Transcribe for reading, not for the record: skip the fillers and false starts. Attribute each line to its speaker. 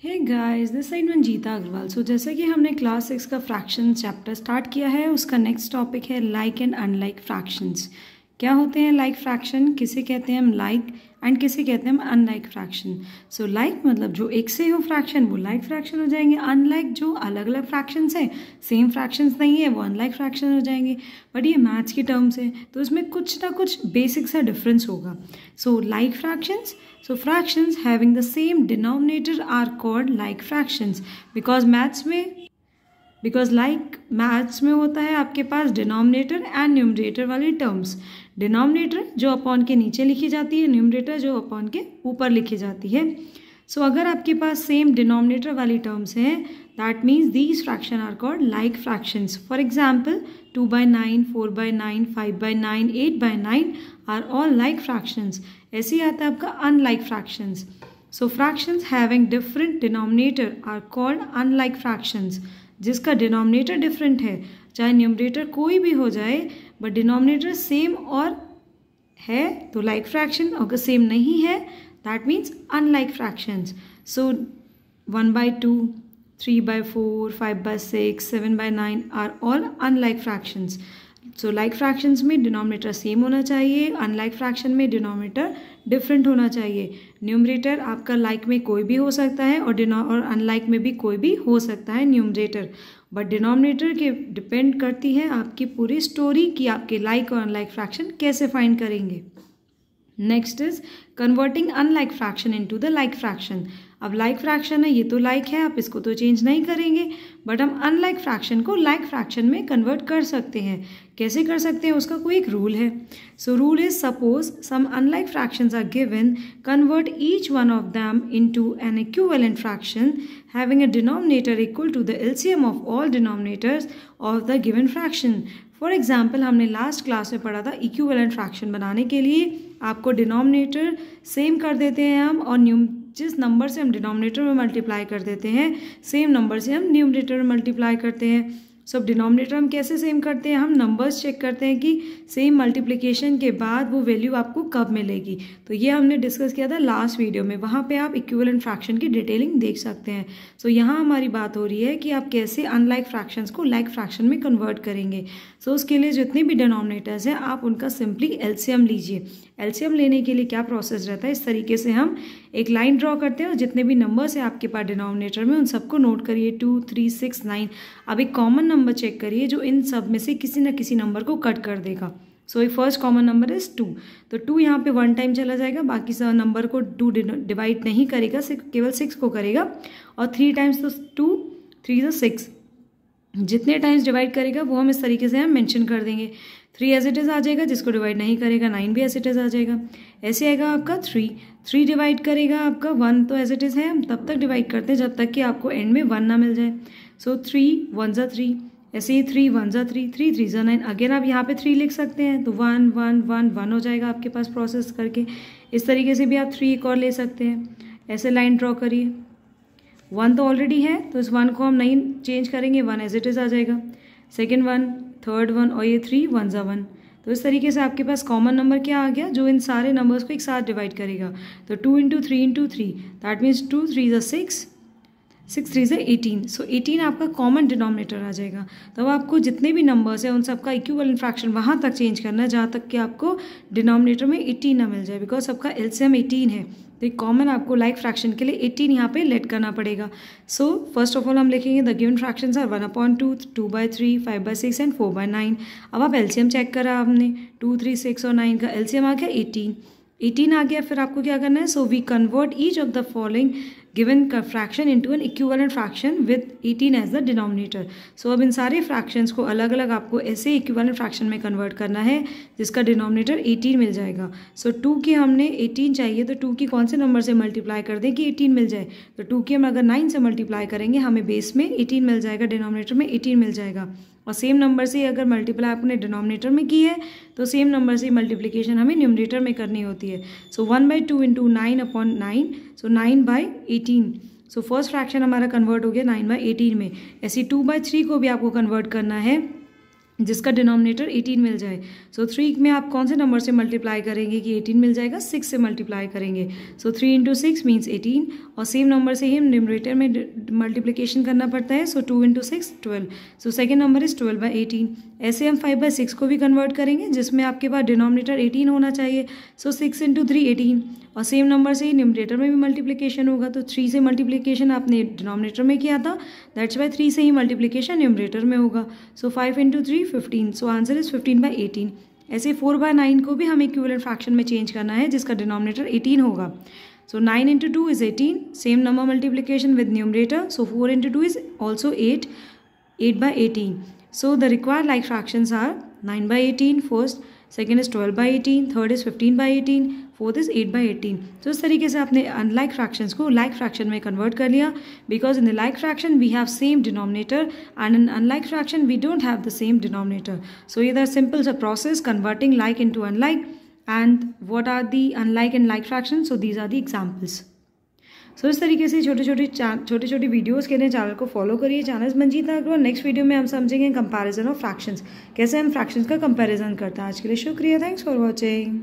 Speaker 1: Hey guys, this side Manjeeta Agarwal. So जैसा कि हमने क्लास 6 का फ्रैक्शन चैप्टर स्टार्ट किया है, उसका नेक्स्ट टॉपिक है लाइक एंड अनलाइक फ्रैक्शंस। क्या होते हैं लाइक फ्रैक्शन, किसे कहते हैं हम लाइक एंड किसे कहते हैं हम अनलाइक फ्रैक्शन। सो लाइक मतलब जो एक से हो फ्रैक्शन वो लाइक फ्रैक्शन हो जाएंगे, अनलाइक जो अलग अलग फ्रैक्शंस हैं, सेम फ्रैक्शंस नहीं है, वो अनलाइक फ्रैक्शन हो जाएंगे। बट ये मैथ्स की टर्म्स है तो इसमें कुछ ना कुछ बेसिक सा डिफरेंस होगा। सो like fractions, so fractions having the same denominator are called like fractions because maths में होता है आपके पास डिनोमिनेटर एंड न्यूमरेटर वाली टर्म्स। डिनोमिनेटर जो अपॉन के नीचे लिखी जाती है, न्यूमरेटर जो अपॉन के ऊपर लिखी जाती है। सो अगर आपके पास सेम डिनोमिनेटर वाली टर्म्स हैं, that means these fraction are called like fractions. For example 2/9, 4/9, 5/9, 8/9 are all like fractions. ऐसे ही आता है आपका unlike fractions. So fractions having different denominator are called unlike fractions. जिसका डिनोमिनेटर डिफरेंट है, चाहे न्यूमरेटर कोई भी हो जाए बट डिनोमिनेटर सेम और है तो लाइक फ्रैक्शन, अगर सेम नहीं है that means unlike fractions. So 1/2, 3/4, 5/6, 7/9 are all unlike fractions. So like fractions में डिनोमिनेटर सेम होना चाहिए, अनलाइक फ्रैक्शन में डिनोमिनेटर डिफरेंट होना चाहिए। न्यूमरेटर आपका लाइक में कोई भी हो सकता है और अनलाइक में भी कोई भी हो सकता है न्यूमरेटर, बट डिनोमिनेटर के डिपेंड करती है आपकी पूरी स्टोरी कि आपके लाइक और अनलाइक फ्रैक्शन कैसे फाइंड करेंगे। Next is converting unlike fraction into the like fraction. अब लाइक फ्रैक्शन है, ये तो लाइक है, आप इसको तो चेंज नहीं करेंगे, बट हम अनलाइक फ्रैक्शन को लाइक फ्रैक्शन में कन्वर्ट कर सकते हैं। कैसे कर सकते हैं, उसका कोई एक रूल है। So rule is suppose some unlike fractions are given, convert each one of them into an equivalent fraction having a denominator equal to the LCM of all denominators of the given fraction. For example हमने last class में पढ़ा था equivalent fraction बनाने के लिए आपको denominator same कर देते हैं हम, और जिस नंबर से हम डिनोमिनेटर में मल्टीप्लाई कर देते हैं सेम नंबर से हम न्यूमरेटर में मल्टीप्लाई करते हैं। सब डिनोमिनेटर हम कैसे सेम करते हैं, हम नंबर्स चेक करते हैं कि सेम मल्टीप्लिकेशन के बाद वो वैल्यू आपको कब मिलेगी। तो ये हमने डिस्कस किया था लास्ट वीडियो में, वहाँ पे आप इक्विवेलेंट फ्रैक्शन की डिटेलिंग देख सकते हैं। सो यहाँ हमारी बात हो रही है कि आप कैसे अनलाइक फ्रैक्शंस को लाइक फ्रैक्शन में कन्वर्ट करेंगे। सो उसके लिए जितने भी डिनोमिनेटर्स हैं आप उनका सिंपली एलसीएम लीजिए। एलसीएम लेने के लिए क्या प्रोसेस रहता है, इस तरीके से हम एक लाइन ड्रॉ करते हैं और जितने भी नंबर्स हैं आपके पास डिनोमिनेटर में उन सबको नोट करिए, 2, 3, 6, 9। अब एक कॉमन नंबर चेक करिए जो इन सब में से किसी न किसी नंबर को कट कर देगा। सो ये फर्स्ट कॉमन नंबर इज 2, तो 2 यहाँ पे 1 टाइम चला जाएगा, बाकी सब नंबर को 2 डिवाइड नहीं करेगा, केवल 6 को करेगा। और 3 टाइम्स तो 2, 3 तो 6, जितने टाइम्स डिवाइड करेगा वो हम इस तरीके से हम मेंशन कर देंगे। 3 एज इट इज़ आ जाएगा, जिसको डिवाइड नहीं करेगा 9 भी एज इट इज़ आ जाएगा। ऐसे आएगा आपका 3 डिवाइड करेगा आपका 1, तो एज इट इज़ है, हम तब तक डिवाइड करते हैं जब तक कि आपको एंड में 1 ना मिल जाए। सो 3 1 ज़ा 3, ऐसे ही 3 1 ज़ा 3, 3 3 ज़ा 9। अगेन आप यहाँ पे 3 लिख सकते हैं, तो 1 1 1 1 हो जाएगा आपके पास प्रोसेस करके। इस तरीके से भी आप 3 एक और ले सकते हैं। ऐसे लाइन ड्रॉ करिए, 1 तो ऑलरेडी है तो इस 1 को हम नहीं चेंज करेंगे, 1 एज इट इज़ आ जाएगा। सेकेंड 1, थर्ड 1 और ये 3 1 ज़ा 1। तो इस तरीके से आपके पास कॉमन नंबर क्या आ गया जो इन सारे नंबर्स को एक साथ डिवाइड करेगा। तो 2 × 3 × 3 दैट मीन्स 2 3 ज़ा 6, 6 3 ज़ा 18। सो 18 आपका कॉमन डिनोमिनेटर आ जाएगा। तो अब आपको जितने भी नंबर्स हैं उन सबका इक्विवेलेंट फ्रैक्शन वहाँ तक चेंज करना है जहाँ तक कि आपको डिनोमिनेटर में 18 ना मिल जाए, बिकॉज सबका एलसीएम 18 है। तो एक कॉमन आपको लाइक फ्रैक्शन के लिए 18 यहाँ पे लेट करना पड़ेगा। सो फर्स्ट ऑफ ऑल हम लिखेंगे the given fractions are 1/2, 2/3, 5/6 and 4/9। अब आप एलसीएम चेक करा आपने, 2, 3, 6 और 9 का एलसीएम आ गया 18 आ गया। फिर आपको क्या करना है, so we convert each of the following given fraction into an equivalent fraction with 18 as the denominator. So अब इन सारे फ्रैक्शंस को अलग अलग आपको ऐसे इक्विवेलेंट फ्रैक्शन में कन्वर्ट करना है जिसका डिनोमिनेटर 18 मिल जाएगा। सो 2 की हमने 18 चाहिए, तो 2 की कौन से नंबर से मल्टीप्लाई कर दें कि 18 मिल जाए। तो 2 की हम अगर 9 से मल्टीप्लाई करेंगे हमें बेस में 18 मिल जाएगा, डिनोमिनेटर में 18 मिल जाएगा। और सेम नंबर से अगर मल्टीप्लाई आपने डिनोमिनेटर में की है तो सेम नंबर से मल्टीप्लिकेशन हमें न्यूमरेटर में करनी होती है। सो 1/2 × 9/9, सो 9/18। सो फर्स्ट फ्रैक्शन हमारा कन्वर्ट हो गया 9/18 में। ऐसे 2/3 को भी आपको कन्वर्ट करना है जिसका डिनोमिनेटर 18 मिल जाए। सो 3 में आप कौन से नंबर से मल्टीप्लाई करेंगे कि 18 मिल जाएगा? 6 से मल्टीप्लाई करेंगे। सो 3 इंटू 6 मीन्स 18, और सेम नंबर से ही हम न्यूमरेटर में मल्टीप्लिकेशन करना पड़ता है। सो 2 into 6 12। So second number is 12/18। ऐसे हम 5/6 को भी कन्वर्ट करेंगे, जिसमें आपके पास डिनोमिनेटर 18 होना चाहिए। सो 6 इंटू 3 18, और सेम नंबर से ही न्यूमरेटर में भी मल्टीप्लिकेशन होगा। तो 3 से मल्टीप्लिकेशन आपने डिनोमिनेटर में किया था, दैट्स वाई 3 से ही मल्टीप्लिकेशन न्यूमरेटर में होगा। सो 5 इंटू 3 15। So answer is 15/18। ऐसे 4/9 को भी हमें इक्विवेलेंट फ्रैक्शन में चेंज करना है, जिसका डिनोमिनेटर 18 होगा। सो 9 into 2 is 18, same number multiplication with numerator. So 4 into 2 is also 8, 8/18. So the required like fractions are 9/18 first, second is 12/18, third is 15/18, fourth is 8/18. So इस तरीके से आपने unlike fractions को like fraction में convert कर लिया, because in the like fraction we have same denominator and in unlike fraction we don't have the same denominator. So ये the simple process converting like into unlike. And what are the unlike and like fractions? So these are the examples. सो इस तरीके से छोटे छोटे videos के लिए channel को follow करिए। Channel Manjeeta Agarwal. Next video में हम समझेंगे कंपैरिजन ऑफ फ्रैक्शंस, कैसे हम फ्रैक्शंस का कंपैरिजन करते हैं। आज के लिए शुक्रिया, थैंक्स फॉर वॉचिंग।